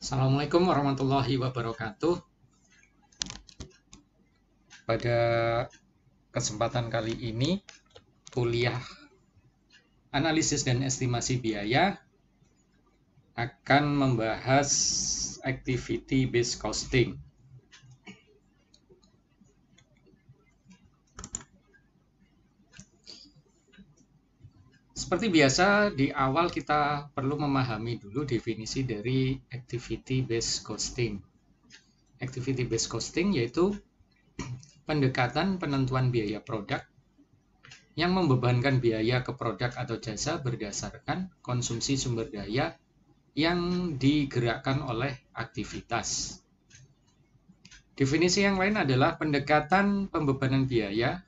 Assalamualaikum warahmatullahi wabarakatuh. Pada kesempatan kali ini, kuliah analisis dan estimasi biaya akan membahas activity based costing. Seperti biasa, di awal kita perlu memahami dulu definisi dari activity based costing. Activity based costing yaitu pendekatan penentuan biaya produk yang membebankan biaya ke produk atau jasa berdasarkan konsumsi sumber daya yang digerakkan oleh aktivitas. Definisi yang lain adalah pendekatan pembebanan biaya.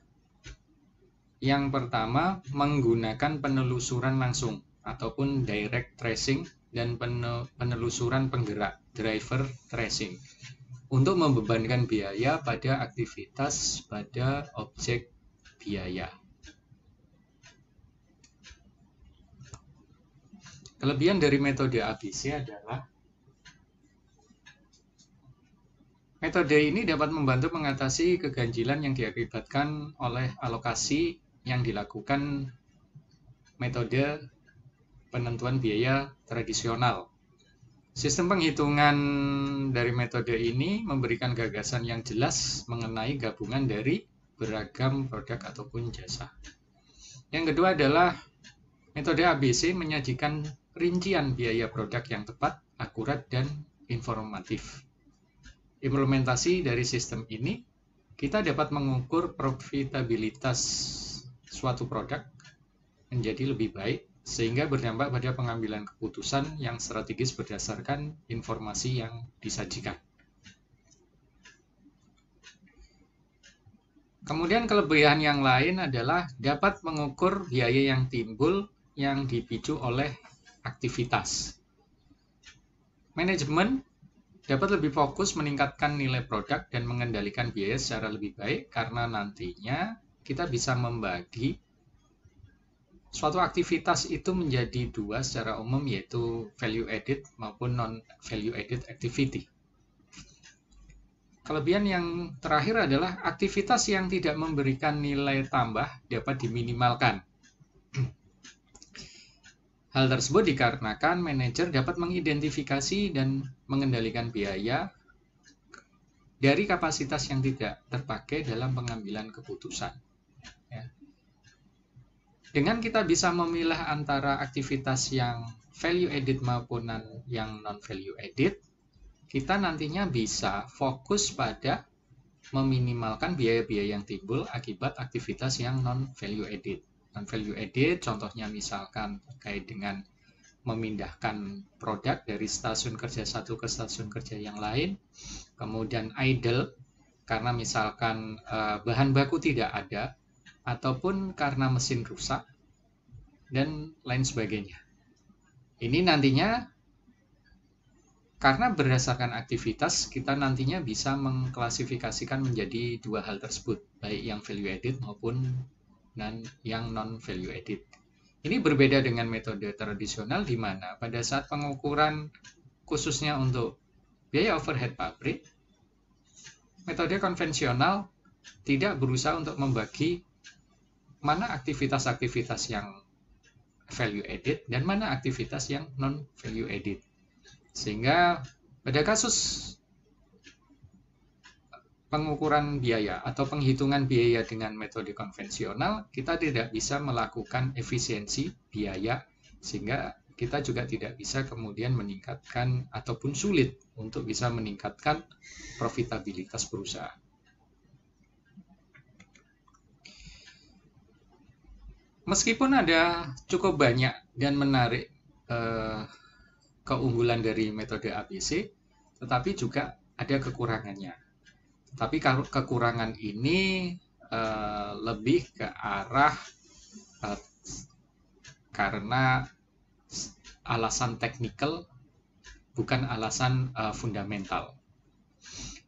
Yang pertama, menggunakan penelusuran langsung ataupun direct tracing dan penelusuran penggerak, driver tracing, untuk membebankan biaya pada aktivitas pada objek biaya. Kelebihan dari metode ABC adalah metode ini dapat membantu mengatasi keganjilan yang diakibatkan oleh alokasi yang dilakukan metode penentuan biaya tradisional. Sistem penghitungan dari metode ini memberikan gagasan yang jelas mengenai gabungan dari beragam produk ataupun jasa. Yang kedua adalah metode ABC menyajikan rincian biaya produk yang tepat, akurat, dan informatif. Implementasi dari sistem ini, kita dapat mengukur profitabilitas suatu produk menjadi lebih baik, sehingga berdampak pada pengambilan keputusan yang strategis berdasarkan informasi yang disajikan. Kemudian kelebihan yang lain adalah dapat mengukur biaya yang timbul yang dipicu oleh aktivitas. Manajemen dapat lebih fokus meningkatkan nilai produk dan mengendalikan biaya secara lebih baik karena nantinya kita bisa membagi suatu aktivitas itu menjadi dua secara umum, yaitu value added maupun non-value added activity. Kelebihan yang terakhir adalah aktivitas yang tidak memberikan nilai tambah dapat diminimalkan. Hal tersebut dikarenakan manajer dapat mengidentifikasi dan mengendalikan biaya dari kapasitas yang tidak terpakai dalam pengambilan keputusan. Dengan kita bisa memilah antara aktivitas yang value added maupun yang non-value added, kita nantinya bisa fokus pada meminimalkan biaya-biaya yang timbul akibat aktivitas yang non-value added. Non-value added contohnya misalkan terkait dengan memindahkan produk dari stasiun kerja satu ke stasiun kerja yang lain, kemudian idle karena misalkan bahan baku tidak ada, ataupun karena mesin rusak, dan lain sebagainya. Ini nantinya karena berdasarkan aktivitas, kita nantinya bisa mengklasifikasikan menjadi dua hal tersebut, baik yang value added maupun yang non-value added. Ini berbeda dengan metode tradisional di mana pada saat pengukuran khususnya untuk biaya overhead pabrik, metode konvensional tidak berusaha untuk membagi mana aktivitas-aktivitas yang value added dan mana aktivitas yang non-value added. Sehingga pada kasus pengukuran biaya atau penghitungan biaya dengan metode konvensional, kita tidak bisa melakukan efisiensi biaya, sehingga kita juga tidak bisa kemudian meningkatkan ataupun sulit untuk bisa meningkatkan profitabilitas perusahaan. Meskipun ada cukup banyak dan menarik keunggulan dari metode ABC, tetapi juga ada kekurangannya. Tapi kekurangan ini lebih ke arah karena alasan teknikal, bukan alasan fundamental.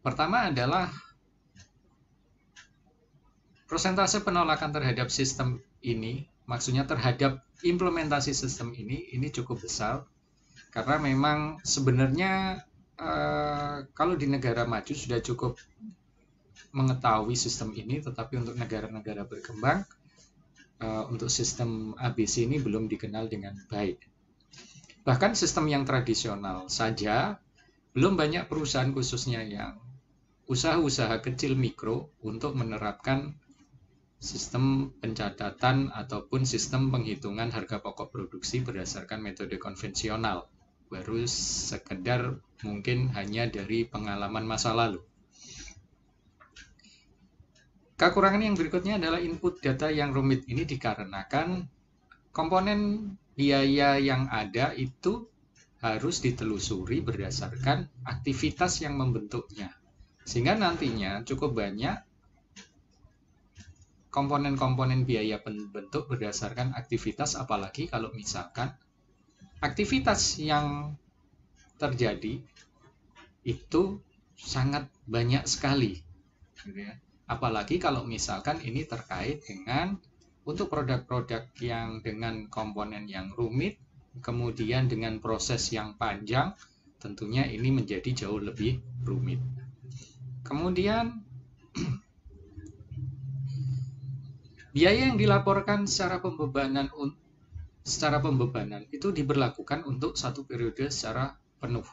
Pertama adalah persentase penolakan terhadap sistem ini, maksudnya terhadap implementasi sistem ini cukup besar, karena memang sebenarnya kalau di negara maju sudah cukup mengetahui sistem ini, tetapi untuk negara-negara berkembang, untuk sistem ABC ini belum dikenal dengan baik. Bahkan sistem yang tradisional saja, belum banyak perusahaan khususnya yang usaha-usaha kecil mikro untuk menerapkan sistem pencatatan ataupun sistem penghitungan harga pokok produksi berdasarkan metode konvensional. Baru sekedar mungkin hanya dari pengalaman masa lalu. Kekurangan yang berikutnya adalah input data yang rumit. Ini dikarenakan komponen biaya yang ada itu harus ditelusuri berdasarkan aktivitas yang membentuknya. Sehingga nantinya cukup banyak komponen-komponen biaya pembentuk berdasarkan aktivitas, apalagi kalau misalkan aktivitas yang terjadi itu sangat banyak sekali, gitu ya. Apalagi kalau misalkan ini terkait dengan untuk produk-produk yang dengan komponen yang rumit, kemudian dengan proses yang panjang, tentunya ini menjadi jauh lebih rumit. Kemudian biaya yang dilaporkan secara pembebanan itu diberlakukan untuk satu periode secara penuh.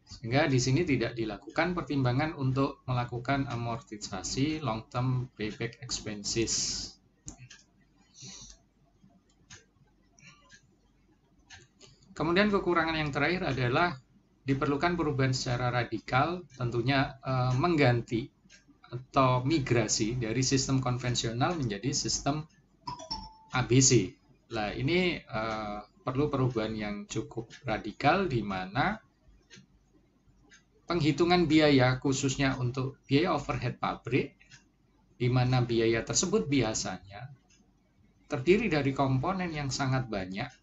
Sehingga di sini tidak dilakukan pertimbangan untuk melakukan amortisasi long term payback expenses. Kemudian kekurangan yang terakhir adalah diperlukan perubahan secara radikal, tentunya mengganti atau migrasi dari sistem konvensional menjadi sistem ABC. Nah, ini perlu perubahan yang cukup radikal, di mana penghitungan biaya khususnya untuk biaya overhead pabrik, di mana biaya tersebut biasanya terdiri dari komponen yang sangat banyak,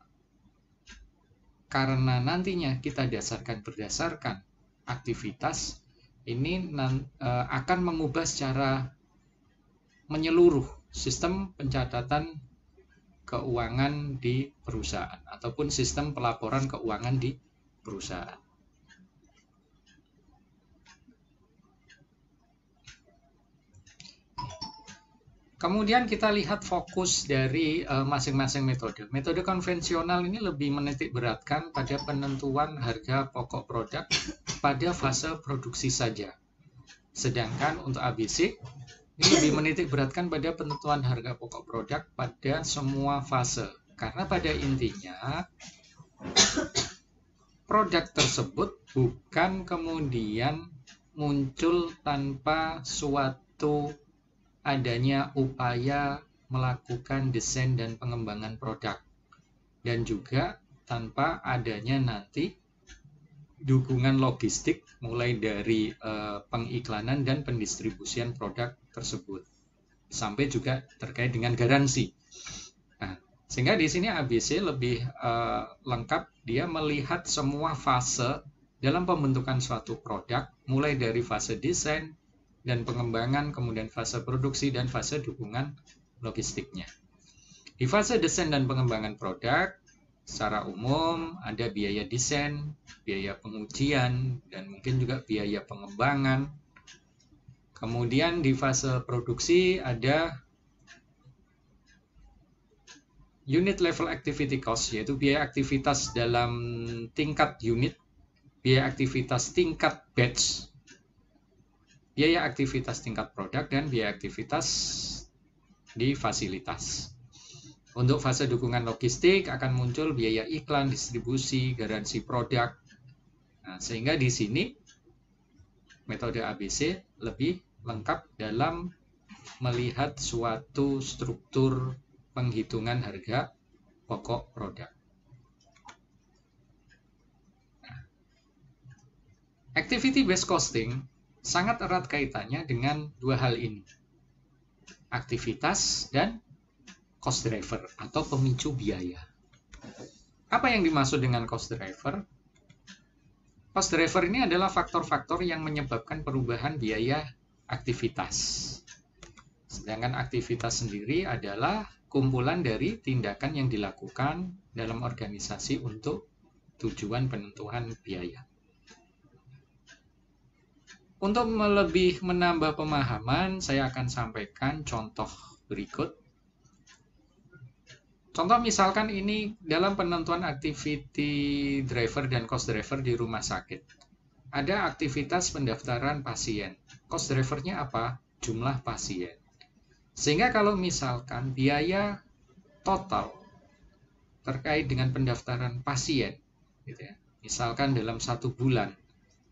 karena nantinya kita dasarkan berdasarkan aktivitas, ini akan mengubah secara menyeluruh sistem pencatatan keuangan di perusahaan ataupun sistem pelaporan keuangan di perusahaan. Kemudian kita lihat fokus dari masing-masing metode. Metode konvensional ini lebih menitik beratkan pada penentuan harga pokok produk pada fase produksi saja. Sedangkan untuk ABC ini lebih menitik beratkan pada penentuan harga pokok produk pada semua fase. Karena pada intinya produk tersebut bukan kemudian muncul tanpa suatu adanya upaya melakukan desain dan pengembangan produk, dan juga tanpa adanya nanti dukungan logistik mulai dari pengiklanan dan pendistribusian produk tersebut, sampai juga terkait dengan garansi. Nah, sehingga di sini ABC lebih lengkap, dia melihat semua fase dalam pembentukan suatu produk, mulai dari fase desain dan pengembangan, kemudian fase produksi, dan fase dukungan logistiknya. Di fase desain dan pengembangan produk, secara umum ada biaya desain, biaya pengujian, dan mungkin juga biaya pengembangan. Kemudian di fase produksi ada unit level activity cost, yaitu biaya aktivitas dalam tingkat unit, biaya aktivitas tingkat batch, biaya aktivitas tingkat produk, dan biaya aktivitas di fasilitas. Untuk fase dukungan logistik akan muncul biaya iklan, distribusi, garansi produk. Nah, sehingga di sini metode ABC lebih lengkap dalam melihat suatu struktur penghitungan harga pokok produk. Activity based costing sangat erat kaitannya dengan dua hal ini, aktivitas dan cost driver atau pemicu biaya. Apa yang dimaksud dengan cost driver? Cost driver ini adalah faktor-faktor yang menyebabkan perubahan biaya aktivitas. Sedangkan aktivitas sendiri adalah kumpulan dari tindakan yang dilakukan dalam organisasi untuk tujuan penentuan biaya. Untuk lebih menambah pemahaman, saya akan sampaikan contoh berikut. Contoh misalkan ini dalam penentuan activity driver dan cost driver di rumah sakit. Ada aktivitas pendaftaran pasien. Cost drivernya apa? Jumlah pasien. Sehingga kalau misalkan biaya total terkait dengan pendaftaran pasien, gitu ya, misalkan dalam 1 bulan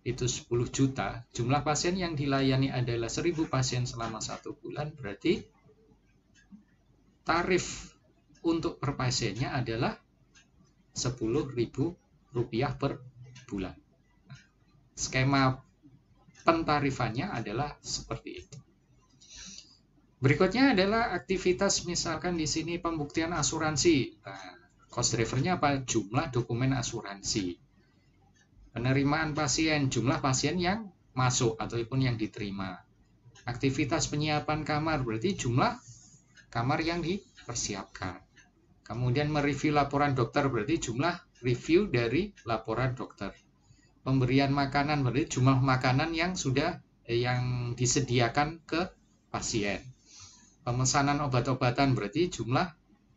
itu 10 juta, jumlah pasien yang dilayani adalah 1000 pasien selama 1 bulan, berarti tarif untuk per pasiennya adalah Rp10.000 per bulan. Skema pentarifannya adalah seperti itu. Berikutnya adalah aktivitas, misalkan di sini pembuktian asuransi. Nah, cost drivernya apa? Jumlah dokumen asuransi. Penerimaan pasien, jumlah pasien yang masuk ataupun yang diterima. Aktivitas penyiapan kamar, berarti jumlah kamar yang dipersiapkan. Kemudian mereview laporan dokter, berarti jumlah review dari laporan dokter. Pemberian makanan, berarti jumlah makanan yang sudah yang disediakan ke pasien. Pemesanan obat-obatan, berarti jumlah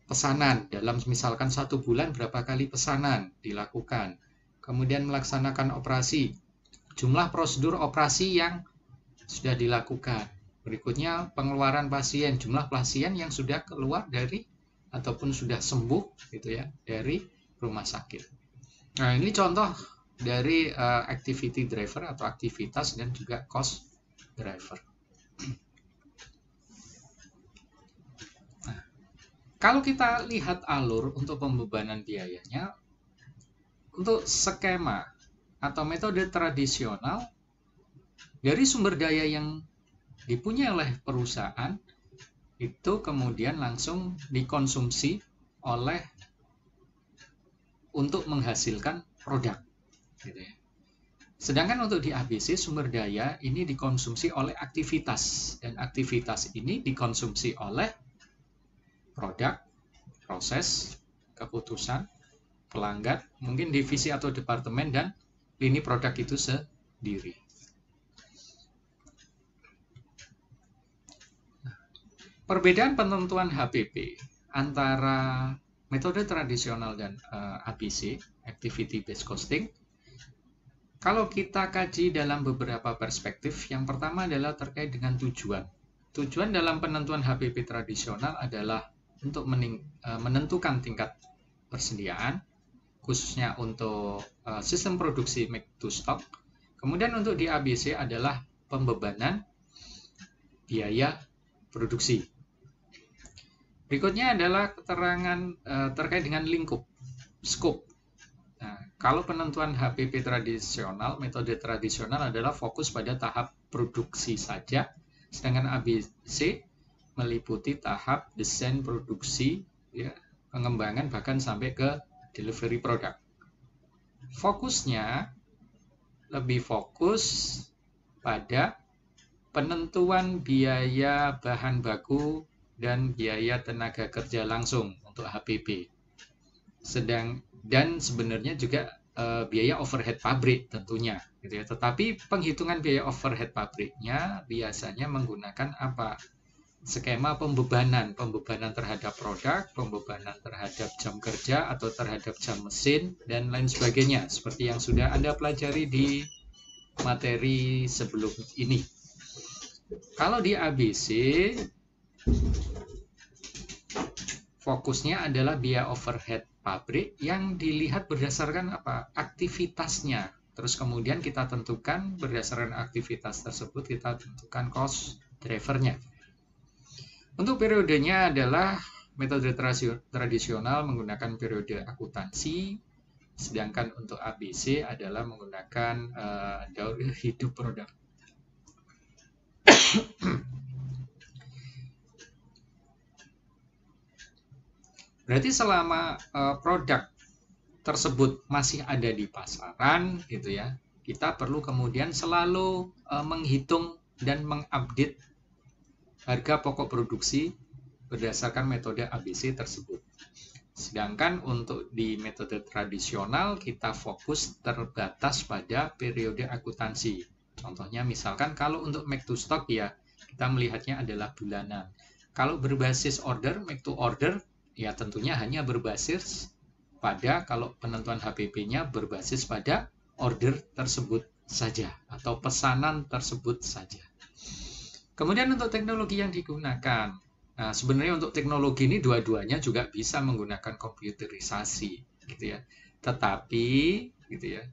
pesanan dalam misalkan 1 bulan berapa kali pesanan dilakukan. Kemudian melaksanakan operasi, jumlah prosedur operasi yang sudah dilakukan. Berikutnya pengeluaran pasien, jumlah pasien yang sudah keluar dari ataupun sudah sembuh gitu ya dari rumah sakit. Nah, ini contoh dari activity driver atau aktivitas dan juga cost driver. Nah, kalau kita lihat alur untuk pembebanan biayanya, untuk skema atau metode tradisional, dari sumber daya yang dipunyai oleh perusahaan itu kemudian langsung dikonsumsi oleh untuk menghasilkan produk, gitu ya. Sedangkan untuk di ABC sumber daya ini dikonsumsi oleh aktivitas, dan aktivitas ini dikonsumsi oleh produk, proses, keputusan, pelanggan, mungkin divisi atau departemen, dan lini produk itu sendiri. Perbedaan penentuan HPP antara metode tradisional dan ABC, Activity Based Costing, kalau kita kaji dalam beberapa perspektif, yang pertama adalah terkait dengan tujuan. Tujuan dalam penentuan HPP tradisional adalah untuk menentukan tingkat persediaan, khususnya untuk sistem produksi make to stock. Kemudian untuk di ABC adalah pembebanan biaya produksi. Berikutnya adalah keterangan terkait dengan lingkup, scope. Nah, kalau penentuan HPP tradisional, metode tradisional adalah fokus pada tahap produksi saja, sedangkan ABC meliputi tahap desain produksi, ya, pengembangan bahkan sampai ke delivery produk. Fokusnya lebih fokus pada penentuan biaya bahan baku dan biaya tenaga kerja langsung untuk HPP. Dan sebenarnya juga biaya overhead pabrik tentunya, gitu ya. Tetapi penghitungan biaya overhead pabriknya biasanya menggunakan apa? Skema pembebanan terhadap produk, pembebanan terhadap jam kerja atau terhadap jam mesin, dan lain sebagainya, seperti yang sudah Anda pelajari di materi sebelum ini. Kalau di ABC, fokusnya adalah biaya overhead pabrik yang dilihat berdasarkan apa? Aktivitasnya. Terus kemudian kita tentukan berdasarkan aktivitas tersebut, kita tentukan cost drivernya. Untuk periodenya adalah metode tradisional menggunakan periode akuntansi, sedangkan untuk ABC adalah menggunakan daur hidup produk. Berarti selama produk tersebut masih ada di pasaran, gitu ya, kita perlu kemudian selalu menghitung dan mengupdate harga pokok produksi berdasarkan metode ABC tersebut. Sedangkan untuk di metode tradisional kita fokus terbatas pada periode akuntansi. Contohnya misalkan kalau untuk make to stock ya kita melihatnya adalah bulanan. Kalau berbasis order, make to order ya tentunya hanya berbasis pada kalau penentuan HPP-nya berbasis pada order tersebut saja atau pesanan tersebut saja. Kemudian untuk teknologi yang digunakan. Nah, sebenarnya untuk teknologi ini dua-duanya juga bisa menggunakan komputerisasi gitu ya. Tetapi gitu ya.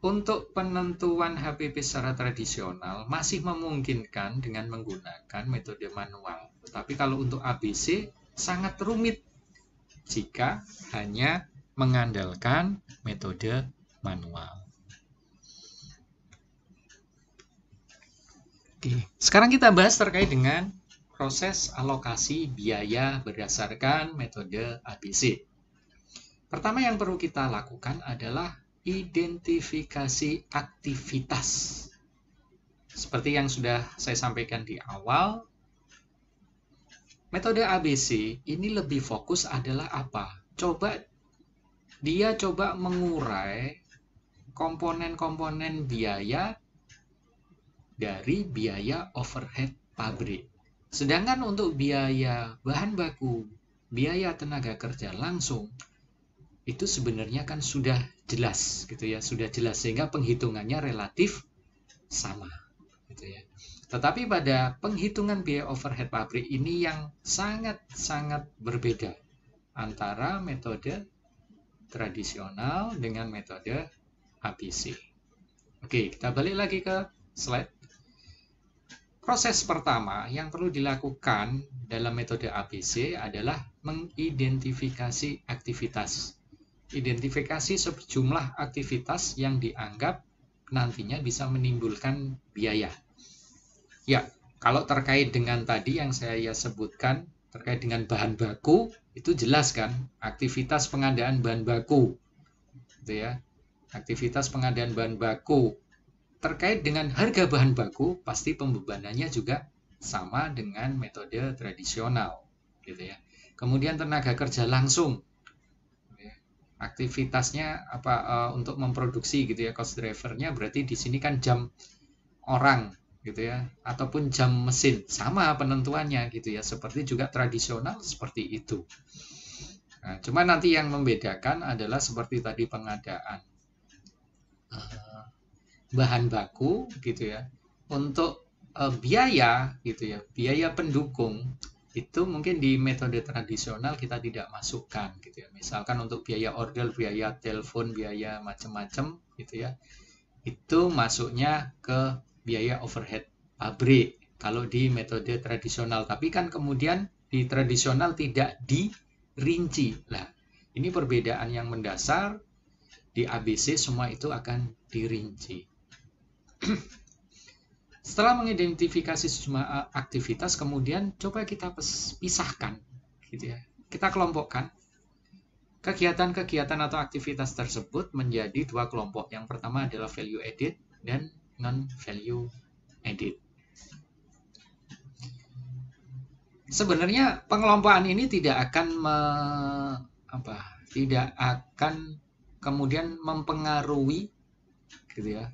Untuk penentuan HPP secara tradisional masih memungkinkan dengan menggunakan metode manual. Tetapi kalau untuk ABC sangat rumit jika hanya mengandalkan metode manual. Oke, sekarang kita bahas terkait dengan proses alokasi biaya berdasarkan metode ABC. Pertama yang perlu kita lakukan adalah identifikasi aktivitas. Seperti yang sudah saya sampaikan di awal, metode ABC ini lebih fokus adalah apa? Dia coba mengurai komponen-komponen biaya dari biaya overhead pabrik. Sedangkan untuk biaya bahan baku, biaya tenaga kerja langsung, itu sebenarnya kan sudah jelas gitu ya, sudah jelas sehingga penghitungannya relatif sama gitu ya. Tetapi pada penghitungan biaya overhead pabrik ini yang sangat-sangat berbeda antara metode tradisional dengan metode ABC. Oke, kita balik lagi ke slide. Proses pertama yang perlu dilakukan dalam metode ABC adalah mengidentifikasi aktivitas. Identifikasi sejumlah aktivitas yang dianggap nantinya bisa menimbulkan biaya. Ya, kalau terkait dengan tadi yang saya sebutkan, terkait dengan bahan baku, itu jelas kan, aktivitas pengadaan bahan baku. Gitu ya. Aktivitas pengadaan bahan baku. Terkait dengan harga bahan baku, pasti pembebanannya juga sama dengan metode tradisional. Gitu ya. Kemudian tenaga kerja langsung. Aktivitasnya untuk memproduksi gitu ya, cost drivernya berarti di sini kan jam orang gitu ya, ataupun jam mesin, sama penentuannya gitu ya, seperti juga tradisional seperti itu. Nah, cuma nanti yang membedakan adalah seperti tadi pengadaan bahan baku gitu ya. Untuk biaya gitu ya, biaya pendukung itu mungkin di metode tradisional kita tidak masukkan gitu ya. Misalkan untuk biaya order, biaya telepon, biaya macam-macam gitu ya. Itu masuknya ke biaya overhead pabrik kalau di metode tradisional. Tapi kan kemudian di tradisional tidak dirinci. Nah, ini perbedaan yang mendasar. Di ABC semua itu akan dirinci. Setelah mengidentifikasi sejumlah aktivitas, kemudian coba kita pisahkan, gitu ya. Kita kelompokkan kegiatan-kegiatan atau aktivitas tersebut menjadi dua kelompok. Yang pertama adalah value added dan non-value added. Sebenarnya pengelompokan ini tidak akan kemudian mempengaruhi, gitu ya,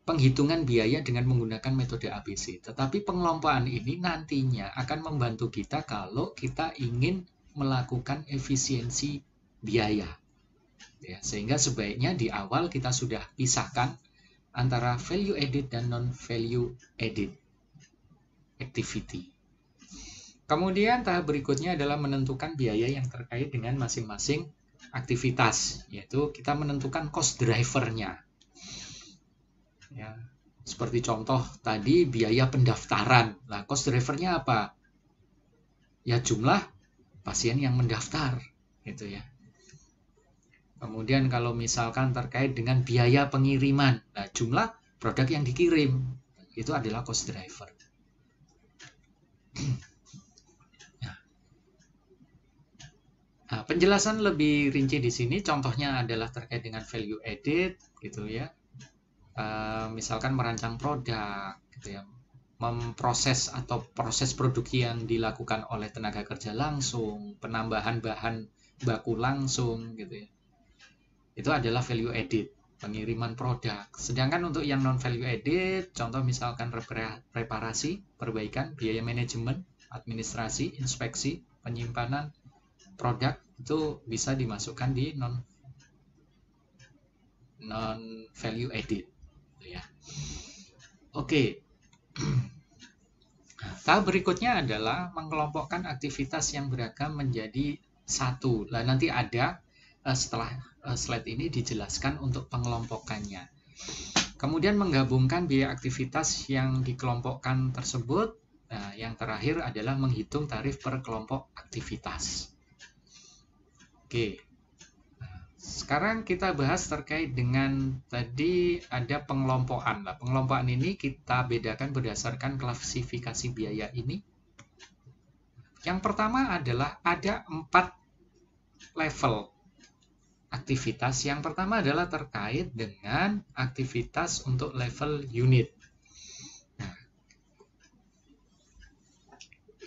penghitungan biaya dengan menggunakan metode ABC. Tetapi pengelompokan ini nantinya akan membantu kita kalau kita ingin melakukan efisiensi biaya. Ya, sehingga sebaiknya di awal kita sudah pisahkan antara value added dan non-value added activity. Kemudian tahap berikutnya adalah menentukan biaya yang terkait dengan masing-masing aktivitas, yaitu kita menentukan cost drivernya. Ya, seperti contoh tadi biaya pendaftaran. Nah, cost drivernya apa? Ya jumlah pasien yang mendaftar, gitu ya. Kemudian kalau misalkan terkait dengan biaya pengiriman, nah jumlah produk yang dikirim itu adalah cost driver. Nah, penjelasan lebih rinci di sini contohnya adalah terkait dengan value added, gitu ya. Misalkan merancang produk gitu ya, memproses atau proses produksi yang dilakukan oleh tenaga kerja langsung, penambahan bahan baku langsung gitu ya, itu adalah value added. pengiriman produk. Sedangkan untuk yang non value added, contoh misalkan reparasi, perbaikan, biaya manajemen, administrasi, inspeksi, penyimpanan produk itu bisa dimasukkan di non value added, ya. Oke. Tahap berikutnya adalah mengelompokkan aktivitas yang beragam menjadi satu. Nah, nanti ada setelah slide ini dijelaskan untuk pengelompokannya. Kemudian menggabungkan biaya aktivitas yang dikelompokkan tersebut. Nah, yang terakhir adalah menghitung tarif per kelompok aktivitas. Oke. Sekarang kita bahas terkait dengan tadi ada pengelompokan. Nah, pengelompokan ini kita bedakan berdasarkan klasifikasi biaya ini. Yang pertama adalah ada 4 level aktivitas. Yang pertama adalah terkait dengan aktivitas untuk level unit. Nah,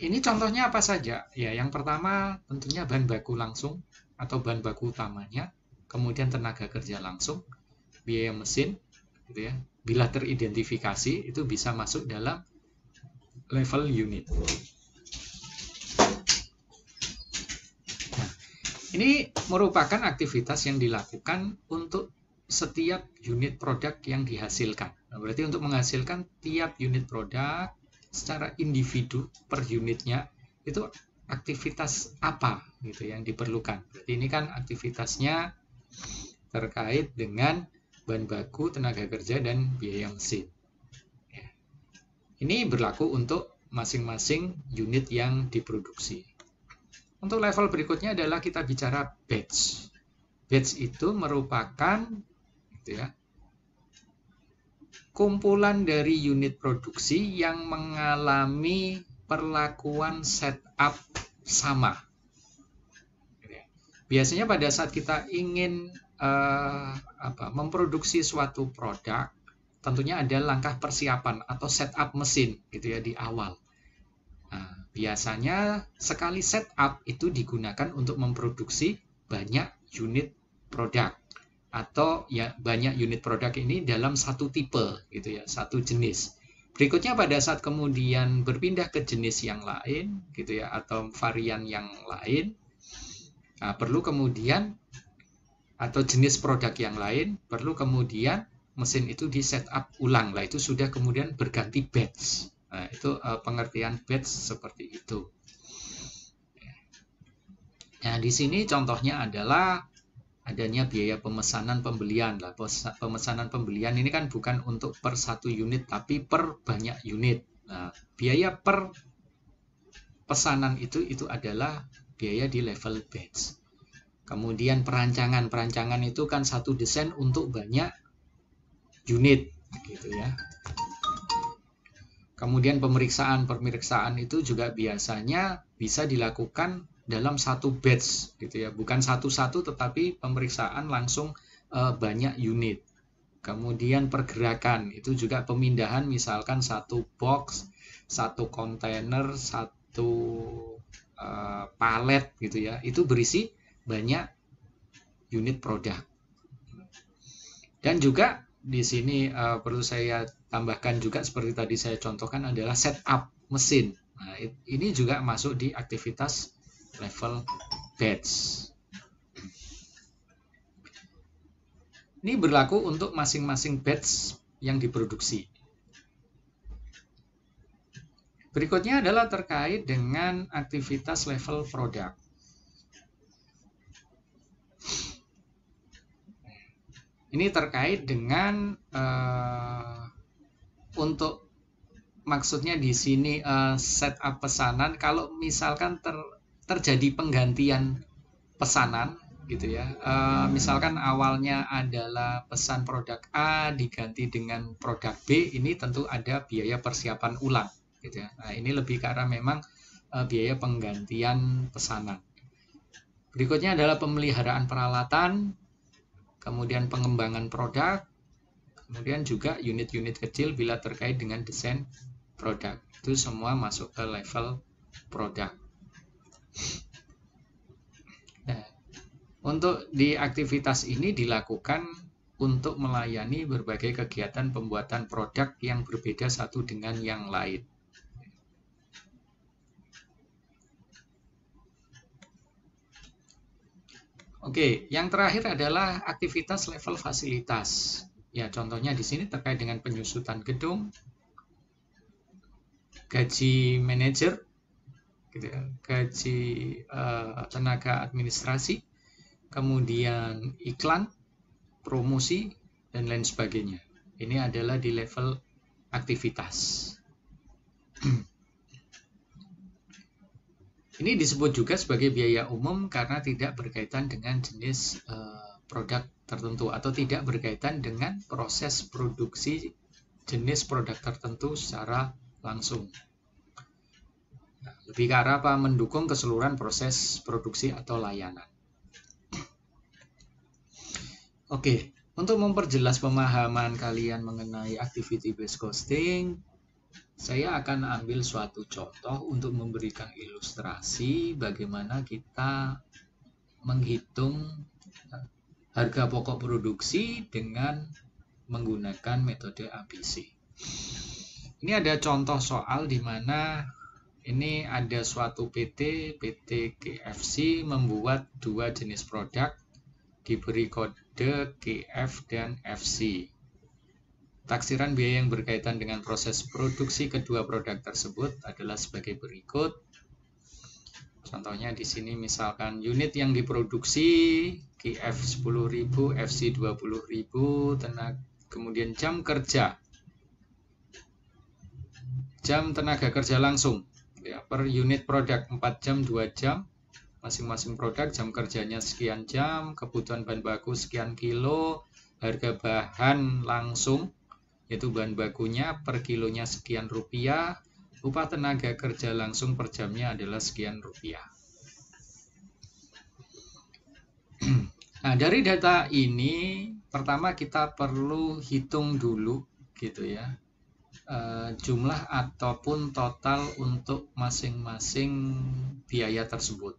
ini contohnya apa saja? Ya, yang pertama tentunya bahan baku langsung atau bahan baku utamanya. Kemudian tenaga kerja langsung, biaya mesin, gitu ya. Bila teridentifikasi itu bisa masuk dalam level unit. Nah, ini merupakan aktivitas yang dilakukan untuk setiap unit produk yang dihasilkan. Nah, berarti untuk menghasilkan tiap unit produk secara individu per unitnya itu aktivitas apa gitu yang diperlukan. Berarti ini kan aktivitasnya terkait dengan bahan baku, tenaga kerja, dan biaya mesin. Ya. Ini berlaku untuk masing-masing unit yang diproduksi. Untuk level berikutnya adalah kita bicara batch. Batch itu merupakan gitu ya, kumpulan dari unit produksi yang mengalami perlakuan setup sama. Biasanya pada saat kita ingin memproduksi suatu produk, tentunya ada langkah persiapan atau setup mesin gitu ya di awal. Nah, biasanya sekali setup itu digunakan untuk memproduksi banyak unit produk atau ya banyak unit produk ini dalam satu tipe gitu ya, satu jenis. Berikutnya pada saat kemudian berpindah ke jenis yang lain gitu ya atau varian yang lain, nah, perlu kemudian atau jenis produk yang lain perlu kemudian mesin itu di setup ulang lah, itu sudah kemudian berganti batch. Nah, itu pengertian batch seperti itu. Nah, di sini contohnya adalah adanya biaya pemesanan pembelian lah. Pemesanan pembelian ini kan bukan untuk per satu unit tapi per banyak unit. Nah, biaya per pesanan itu adalah biaya di level batch. Kemudian perancangan itu kan satu desain untuk banyak unit gitu ya. Kemudian pemeriksaan itu juga biasanya bisa dilakukan dalam satu batch gitu ya, bukan satu-satu tetapi pemeriksaan langsung banyak unit. Kemudian pergerakan itu juga pemindahan, misalkan satu box, satu kontainer, satu palet gitu ya, itu berisi banyak unit produk. Dan juga di sini perlu saya tambahkan juga seperti tadi saya contohkan adalah setup mesin. Nah, ini juga masuk di aktivitas level batch. Ini berlaku untuk masing-masing batch yang diproduksi. Berikutnya adalah terkait dengan aktivitas level produk. Ini terkait dengan untuk maksudnya di sini setup pesanan. Kalau misalkan terjadi penggantian pesanan gitu ya, misalkan awalnya adalah pesan produk A diganti dengan produk B, ini tentu ada biaya persiapan ulang gitu ya. Nah, ini lebih ke arah memang biaya penggantian pesanan. Berikutnya adalah pemeliharaan peralatan, kemudian pengembangan produk, kemudian juga unit-unit kecil bila terkait dengan desain produk. Itu semua masuk ke level produk. Nah, untuk di aktivitas ini dilakukan untuk melayani berbagai kegiatan pembuatan produk yang berbeda satu dengan yang lain. Oke, yang terakhir adalah aktivitas level fasilitas. Ya, contohnya di sini terkait dengan penyusutan gedung, gaji manajer, gitu ya, gaji tenaga administrasi, kemudian iklan, promosi, dan lain sebagainya. Ini adalah di level aktivitas. Ini disebut juga sebagai biaya umum karena tidak berkaitan dengan jenis produk tertentu atau tidak berkaitan dengan proses produksi jenis produk tertentu secara langsung. Nah, lebih ke arah apa? Mendukung keseluruhan proses produksi atau layanan. Oke, untuk memperjelas pemahaman kalian mengenai activity based costing, saya akan ambil suatu contoh untuk memberikan ilustrasi bagaimana kita menghitung harga pokok produksi dengan menggunakan metode ABC. Ini ada contoh soal di mana ini ada suatu PT GFC membuat dua jenis produk diberi kode GF dan FC. Taksiran biaya yang berkaitan dengan proses produksi kedua produk tersebut adalah sebagai berikut. Contohnya di sini misalkan unit yang diproduksi GF 10.000, FC 20.000, kemudian jam kerja. Jam tenaga kerja langsung ya, per unit produk 4 jam, 2 jam. Masing-masing produk jam kerjanya sekian jam, kebutuhan bahan baku sekian kilo, harga bahan langsung yaitu bahan bakunya per kilonya sekian rupiah, upah tenaga kerja langsung per jamnya adalah sekian rupiah. Nah, dari data ini pertama kita perlu hitung dulu gitu ya, jumlah ataupun total untuk masing-masing biaya tersebut.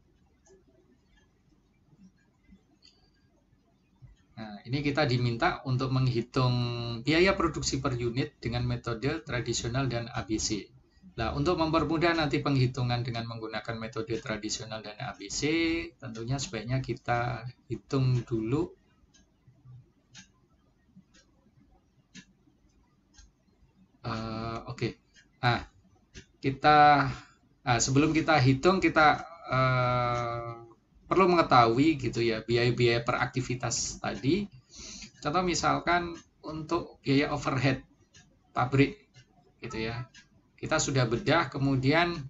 Nah, ini kita diminta untuk menghitung biaya produksi per unit dengan metode tradisional dan ABC. Nah, untuk mempermudah nanti penghitungan dengan menggunakan metode tradisional dan ABC, tentunya sebaiknya kita hitung dulu Oke. Nah, sebelum kita hitung kita perlu mengetahui gitu ya biaya-biaya per aktivitas tadi. Contoh misalkan untuk biaya overhead pabrik gitu ya. Kita sudah bedah, kemudian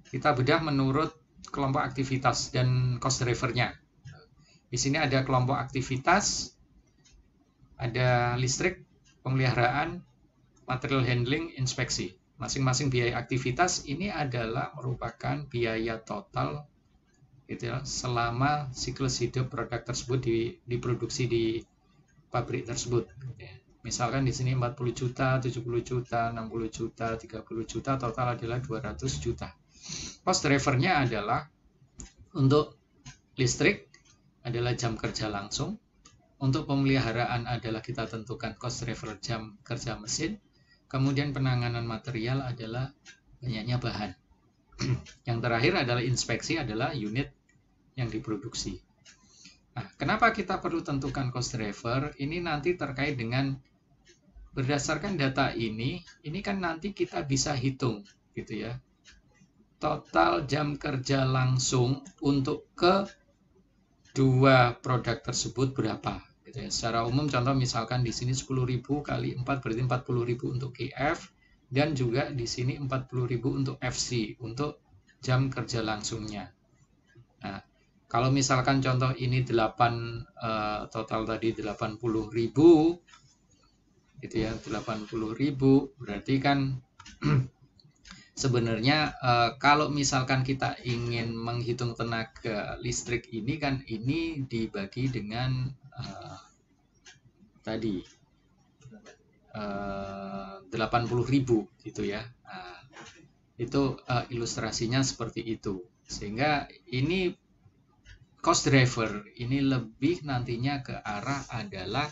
kita bedah menurut kelompok aktivitas dan cost driver-nya. Di sini ada kelompok aktivitas, ada listrik, pemeliharaan, material handling, inspeksi. Masing-masing biaya aktivitas ini adalah merupakan biaya total gitu ya, selama siklus hidup produk tersebut diproduksi di pabrik tersebut. Misalkan di sini 40 juta, 70 juta, 60 juta, 30 juta, total adalah 200 juta. Cost driver-nya adalah untuk listrik adalah jam kerja langsung, untuk pemeliharaan adalah kita tentukan cost driver jam kerja mesin. Kemudian penanganan material adalah banyaknya bahan. Yang terakhir adalah inspeksi adalah unit yang diproduksi. Nah, kenapa kita perlu tentukan cost driver? Ini nanti terkait dengan berdasarkan data ini kan nanti kita bisa hitung gitu ya. Total jam kerja langsung untuk kedua produk tersebut berapa? Gitu ya. Secara umum contoh misalkan di sini 10.000 kali 4 berarti 40.000 untuk GF dan juga di sini 40.000 untuk FC untuk jam kerja langsungnya. Nah, kalau misalkan contoh ini 8 total tadi 80.000 gitu ya, 80.000 berarti kan sebenarnya kalau misalkan kita ingin menghitung tenaga listrik ini kan ini dibagi dengan tadi 80.000 gitu ya. Nah, itu ilustrasinya seperti itu. Sehingga ini cost driver ini lebih nantinya ke arah adalah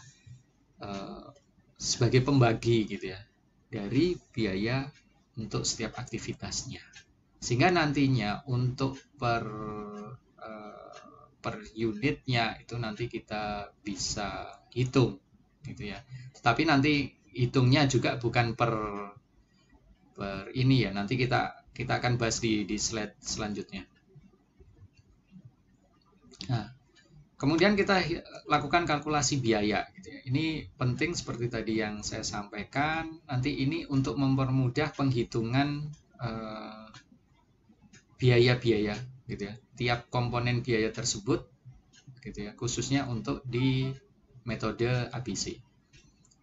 sebagai pembagi gitu ya dari biaya untuk setiap aktivitasnya, sehingga nantinya untuk per unitnya itu nanti kita bisa hitung gitu ya. Tapi nanti hitungnya juga bukan per ini ya, nanti kita akan bahas di slide selanjutnya. Nah, kemudian kita lakukan kalkulasi biaya gitu ya. Ini penting seperti tadi yang saya sampaikan. Nanti ini untuk mempermudah penghitungan biaya-biaya gitu ya. Tiap komponen biaya tersebut gitu ya, khususnya untuk di metode ABC.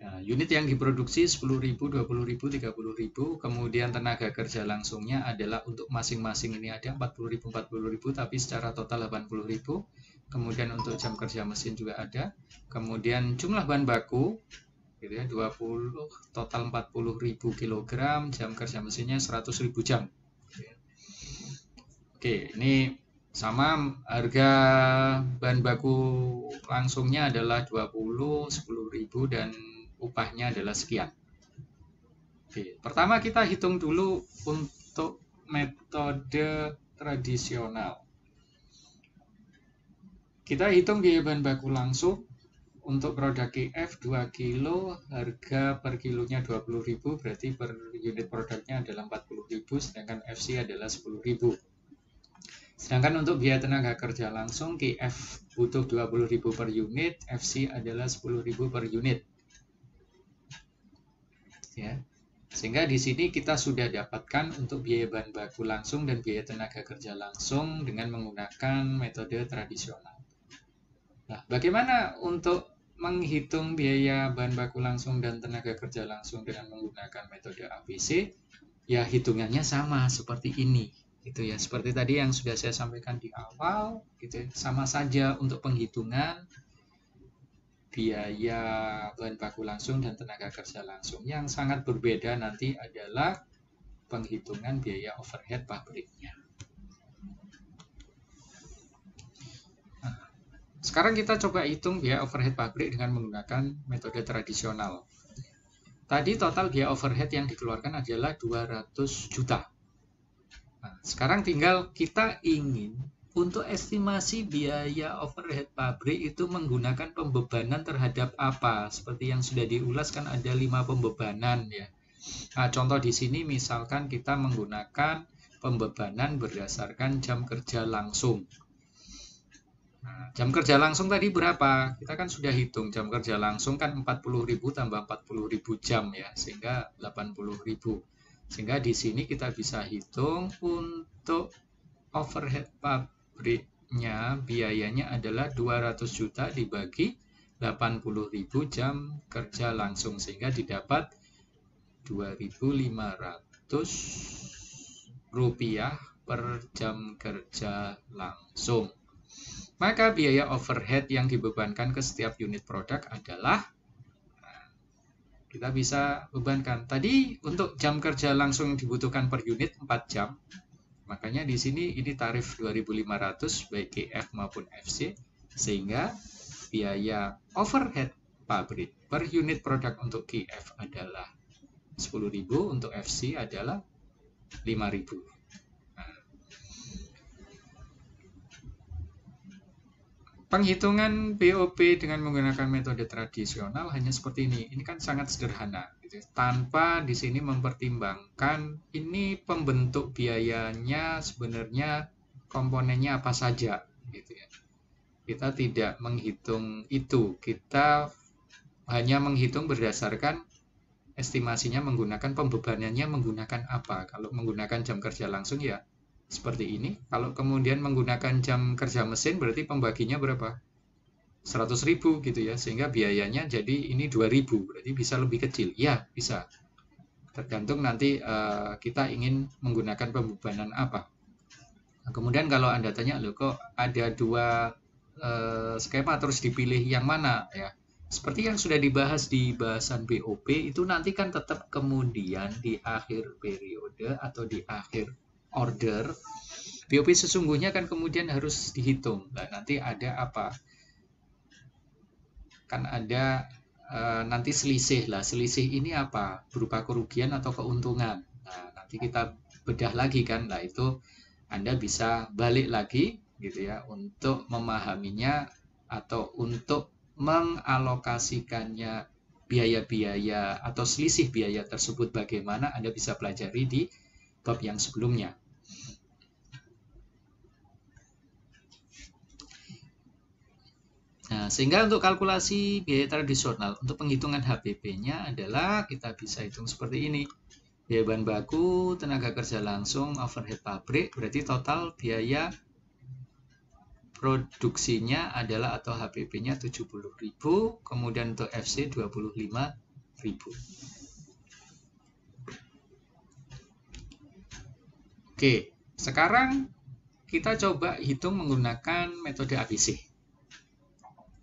Nah, unit yang diproduksi 10.000, 20.000, 30.000, kemudian tenaga kerja langsungnya adalah untuk masing-masing ini ada 40.000, 40.000, tapi secara total 80.000. Kemudian untuk jam kerja mesin juga ada. Kemudian jumlah bahan baku gitu ya, 20, total 40.000 kg, jam kerja mesinnya 100.000 jam. Oke, ini sama harga bahan baku langsungnya adalah 20, 10.000 dan upahnya adalah sekian. Oke, pertama kita hitung dulu untuk metode tradisional. Kita hitung biaya bahan baku langsung untuk produk KF 2 kilo, harga per kilonya 20.000, berarti per unit produknya adalah 40.000, sedangkan FC adalah 10.000. Sedangkan untuk biaya tenaga kerja langsung, KF butuh 20.000 per unit, FC adalah 10.000 per unit. Ya. Sehingga di sini kita sudah dapatkan untuk biaya bahan baku langsung dan biaya tenaga kerja langsung dengan menggunakan metode tradisional. Nah, bagaimana untuk menghitung biaya bahan baku langsung dan tenaga kerja langsung dengan menggunakan metode ABC? Ya, hitungannya sama seperti ini. Gitu ya, seperti tadi yang sudah saya sampaikan di awal, gitu ya, sama saja untuk penghitungan biaya bahan baku langsung dan tenaga kerja langsung. Yang sangat berbeda nanti adalah penghitungan biaya overhead pabriknya. Nah, sekarang kita coba hitung biaya overhead pabrik dengan menggunakan metode tradisional. Tadi total biaya overhead yang dikeluarkan adalah 200 juta. Nah, sekarang tinggal kita ingin untuk estimasi biaya overhead pabrik itu menggunakan pembebanan terhadap apa? Seperti yang sudah diulas kan ada 5 pembebanan ya. Nah, contoh di sini misalkan kita menggunakan pembebanan berdasarkan jam kerja langsung. Nah, jam kerja langsung tadi berapa? Kita kan sudah hitung jam kerja langsung kan 40.000 tambah 40.000 jam ya, sehingga 80.000. Sehingga di sini kita bisa hitung untuk overhead pabriknya biayanya adalah 200 juta dibagi 80.000 jam kerja langsung, sehingga didapat 2.500 rupiah per jam kerja langsung. Maka biaya overhead yang dibebankan ke setiap unit produk adalah, kita bisa bebankan. Tadi untuk jam kerja langsung yang dibutuhkan per unit 4 jam. Makanya di sini ini tarif 2.500 baik KF maupun FC. Sehingga biaya overhead pabrik per unit produk untuk KF adalah 10.000, untuk FC adalah 5.000. Penghitungan BOP dengan menggunakan metode tradisional hanya seperti ini. Ini kan sangat sederhana, gitu. Tanpa di sini mempertimbangkan ini pembentuk biayanya sebenarnya komponennya apa saja, gitu ya. Kita tidak menghitung itu. Kita hanya menghitung berdasarkan estimasinya menggunakan pembebanannya menggunakan apa. Kalau menggunakan jam kerja langsung ya seperti ini. Kalau kemudian menggunakan jam kerja mesin berarti pembaginya berapa? 100.000 gitu ya. Sehingga biayanya jadi ini 2.000. Berarti bisa lebih kecil. Ya, bisa. Tergantung nanti kita ingin menggunakan pembebanan apa. Nah, kemudian kalau Anda tanya, loh kok ada 2 skema terus dipilih yang mana ya? Seperti yang sudah dibahas di bahasan BOP itu nanti kan tetap kemudian di akhir periode atau di akhir order BOP sesungguhnya kan kemudian harus dihitung. Nah, nanti ada apa? Kan ada nanti selisih lah. Selisih ini apa? Berupa kerugian atau keuntungan. Nah, nanti kita bedah lagi kan. Nah, itu Anda bisa balik lagi gitu ya untuk memahaminya atau untuk mengalokasikannya biaya-biaya atau selisih biaya tersebut bagaimana Anda bisa pelajari di bab yang sebelumnya. Nah, sehingga untuk kalkulasi biaya tradisional, untuk penghitungan HPP-nya adalah kita bisa hitung seperti ini. Biaya bahan baku, tenaga kerja langsung, overhead pabrik, berarti total biaya produksinya adalah atau HPP-nya 70.000, kemudian untuk FC 25.000. Oke, sekarang kita coba hitung menggunakan metode ABC.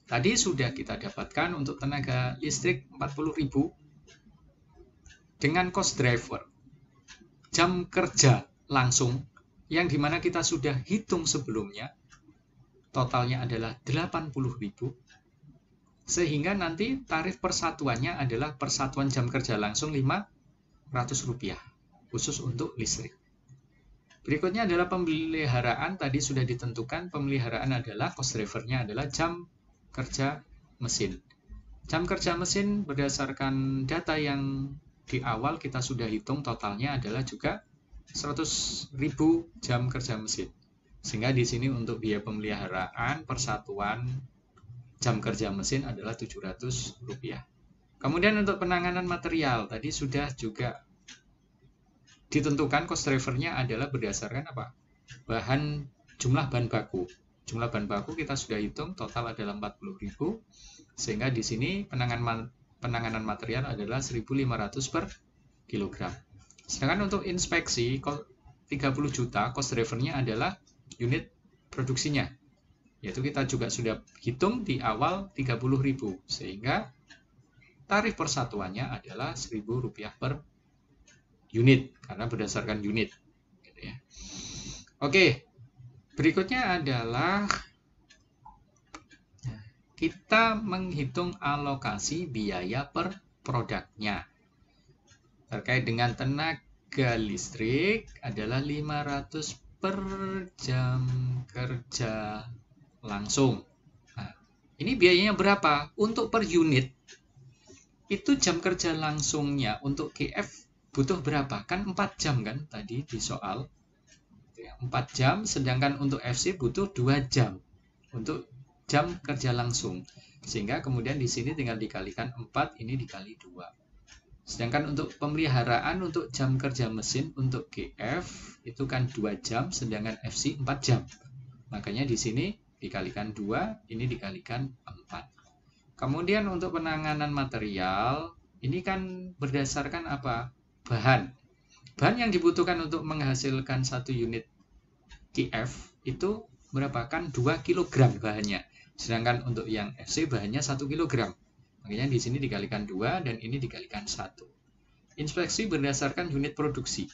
Tadi sudah kita dapatkan untuk tenaga listrik 40.000 dengan cost driver jam kerja langsung yang dimana kita sudah hitung sebelumnya totalnya adalah 80.000 sehingga nanti tarif persatuannya adalah persatuan jam kerja langsung Rp500 khusus untuk listrik. Berikutnya adalah pemeliharaan, tadi sudah ditentukan pemeliharaan adalah cost drivernya adalah jam kerja mesin. Jam kerja mesin berdasarkan data yang di awal kita sudah hitung totalnya adalah juga 100.000 jam kerja mesin. Sehingga di sini untuk biaya pemeliharaan persatuan jam kerja mesin adalah Rp700. Kemudian untuk penanganan material tadi sudah juga ditentukan cost drivernya adalah berdasarkan apa? Jumlah bahan baku. Jumlah bahan baku kita sudah hitung total adalah 40.000 sehingga di sini penanganan material adalah 1.500 per kilogram. Sedangkan untuk inspeksi 30 juta cost drivernya adalah unit produksinya. Yaitu kita juga sudah hitung di awal 30.000 sehingga tarif persatuannya adalah Rp1.000 per unit karena berdasarkan unit. Gitu ya. Oke. Berikutnya adalah kita menghitung alokasi biaya per produknya. Terkait dengan tenaga listrik adalah 500 per jam kerja langsung. Nah, ini biayanya berapa? Untuk per unit, itu jam kerja langsungnya untuk GF butuh berapa? Kan 4 jam kan tadi di soal. 4 jam, sedangkan untuk FC butuh 2 jam untuk jam kerja langsung. Sehingga kemudian di sini tinggal dikalikan 4, ini dikali 2. Sedangkan untuk pemeliharaan untuk jam kerja mesin untuk GF itu kan 2 jam, sedangkan FC 4 jam. Makanya di sini dikalikan 2, ini dikalikan 4. Kemudian untuk penanganan material, ini kan berdasarkan apa? Bahan. Bahan yang dibutuhkan untuk menghasilkan 1 unit GF itu berapa? Kan 2 kg bahannya. Sedangkan untuk yang FC bahannya 1 kg. Makanya di sini dikalikan 2 dan ini dikalikan 1. Inspeksi berdasarkan unit produksi.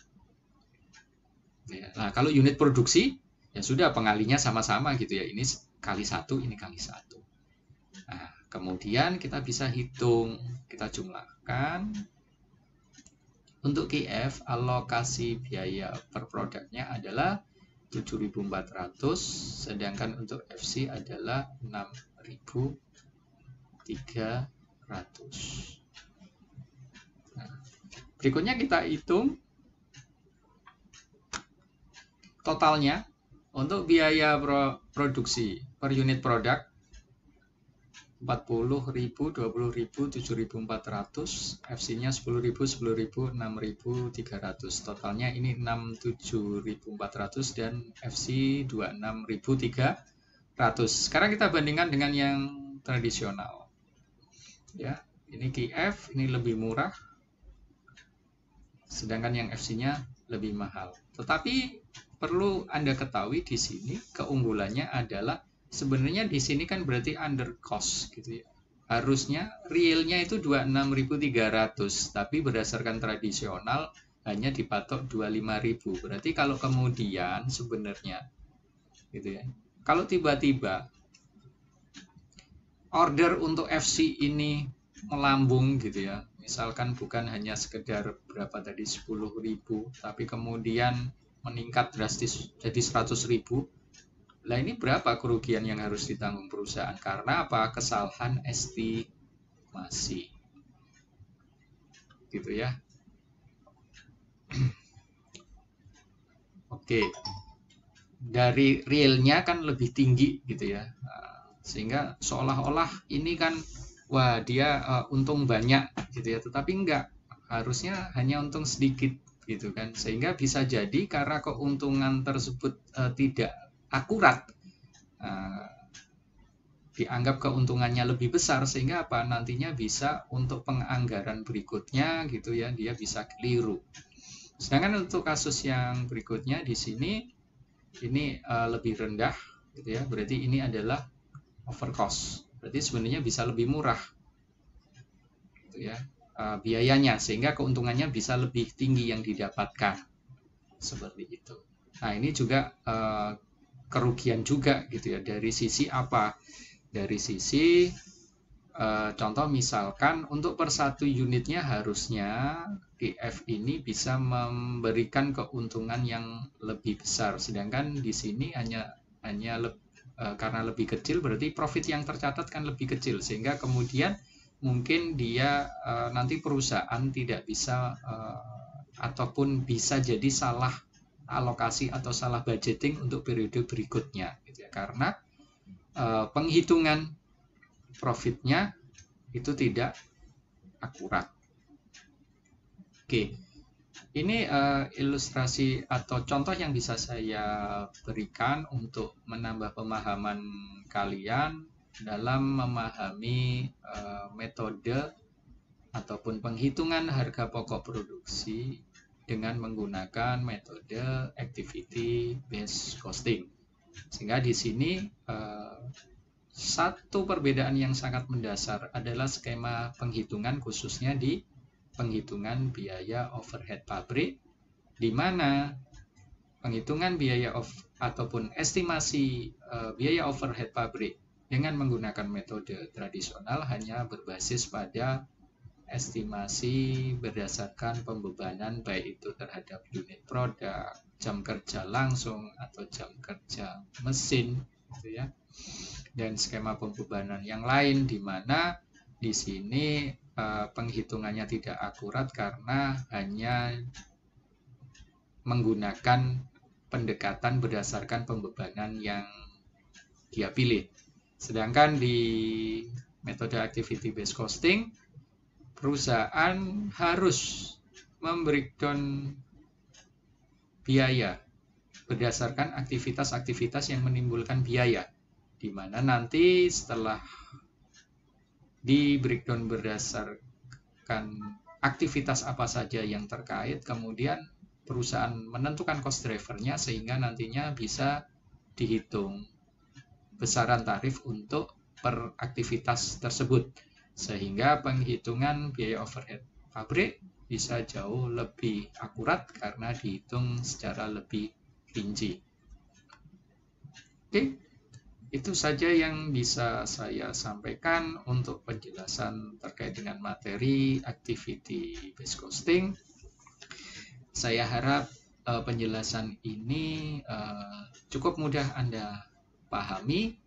Nah, kalau unit produksi, ya sudah pengalinya sama-sama gitu ya. Ini kali 1, ini kali 1. Nah, kemudian kita bisa hitung, kita jumlahkan. Untuk GF, alokasi biaya per produknya adalah 7.400, sedangkan untuk FC adalah 6.300. Nah, berikutnya kita hitung totalnya untuk biaya produksi per unit produk 40.000, 20.000, 7.400, FC-nya 10.000, 10.000, 6.300. Totalnya ini 67.400 dan FC 26.300. Sekarang kita bandingkan dengan yang tradisional. Ya, ini GF ini lebih murah. Sedangkan yang FC-nya lebih mahal. Tetapi perlu Anda ketahui di sini keunggulannya adalah sebenarnya di sini kan berarti under cost gitu ya. Harusnya realnya itu 26.300, tapi berdasarkan tradisional hanya dipatok 25.000. Berarti kalau kemudian sebenarnya gitu ya, kalau tiba-tiba order untuk FC ini melambung gitu ya, misalkan bukan hanya sekedar berapa tadi 10.000, tapi kemudian meningkat drastis jadi 100.000. Lah ini berapa kerugian yang harus ditanggung perusahaan? Karena apa? Kesalahan estimasi. Gitu ya. Oke. Dari realnya kan lebih tinggi gitu ya. Sehingga seolah-olah ini kan wah dia untung banyak gitu ya, tetapi enggak. Harusnya hanya untung sedikit gitu kan. Sehingga bisa jadi karena keuntungan tersebut tidak akurat, dianggap keuntungannya lebih besar, sehingga apa nantinya bisa untuk penganggaran berikutnya gitu ya, dia bisa keliru. Sedangkan untuk kasus yang berikutnya di sini ini lebih rendah gitu ya, berarti ini adalah over cost, berarti sebenarnya bisa lebih murah gitu ya biayanya, sehingga keuntungannya bisa lebih tinggi yang didapatkan seperti itu. Nah ini juga kerugian juga gitu ya, dari sisi apa? Dari sisi contoh misalkan untuk per satu unitnya harusnya DF ini bisa memberikan keuntungan yang lebih besar, sedangkan di sini hanya karena lebih kecil, berarti profit yang tercatat kan lebih kecil, sehingga kemudian mungkin dia nanti perusahaan tidak bisa ataupun bisa jadi salah alokasi atau salah budgeting untuk periode berikutnya gitu ya, karena penghitungan profitnya itu tidak akurat. Oke, ini ilustrasi atau contoh yang bisa saya berikan untuk menambah pemahaman kalian dalam memahami metode ataupun penghitungan harga pokok produksi dengan menggunakan metode activity based costing. Sehingga di sini satu perbedaan yang sangat mendasar adalah skema penghitungan, khususnya di penghitungan biaya overhead pabrik, di mana penghitungan biaya ataupun estimasi biaya overhead pabrik dengan menggunakan metode tradisional hanya berbasis pada estimasi berdasarkan pembebanan, baik itu terhadap unit produk, jam kerja langsung atau jam kerja mesin gitu ya. Dan skema pembebanan yang lain di mana di sini penghitungannya tidak akurat karena hanya menggunakan pendekatan berdasarkan pembebanan yang dia pilih. Sedangkan di metode activity based costing, perusahaan harus membreakdown biaya berdasarkan aktivitas-aktivitas yang menimbulkan biaya, di mana nanti setelah di breakdown berdasarkan aktivitas apa saja yang terkait, kemudian perusahaan menentukan cost drivernya sehingga nantinya bisa dihitung besaran tarif untuk per aktivitas tersebut, sehingga penghitungan biaya overhead pabrik bisa jauh lebih akurat karena dihitung secara lebih rinci. Oke, itu saja yang bisa saya sampaikan untuk penjelasan terkait dengan materi activity based costing. Saya harap penjelasan ini cukup mudah Anda pahami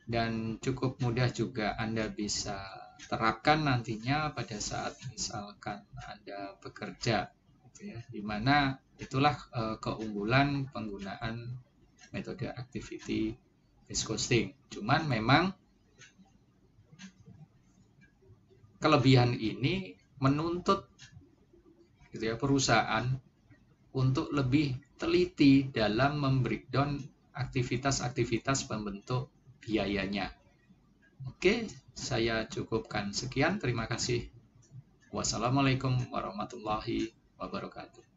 dan cukup mudah juga Anda bisa terapkan nantinya pada saat misalkan Anda bekerja gitu ya, dimana itulah keunggulan penggunaan metode activity based costing. Cuman memang kelebihan ini menuntut gitu ya perusahaan untuk lebih teliti dalam membreakdown aktivitas-aktivitas pembentuk biayanya. Oke, saya cukupkan sekian. Terima kasih. Wassalamualaikum warahmatullahi wabarakatuh.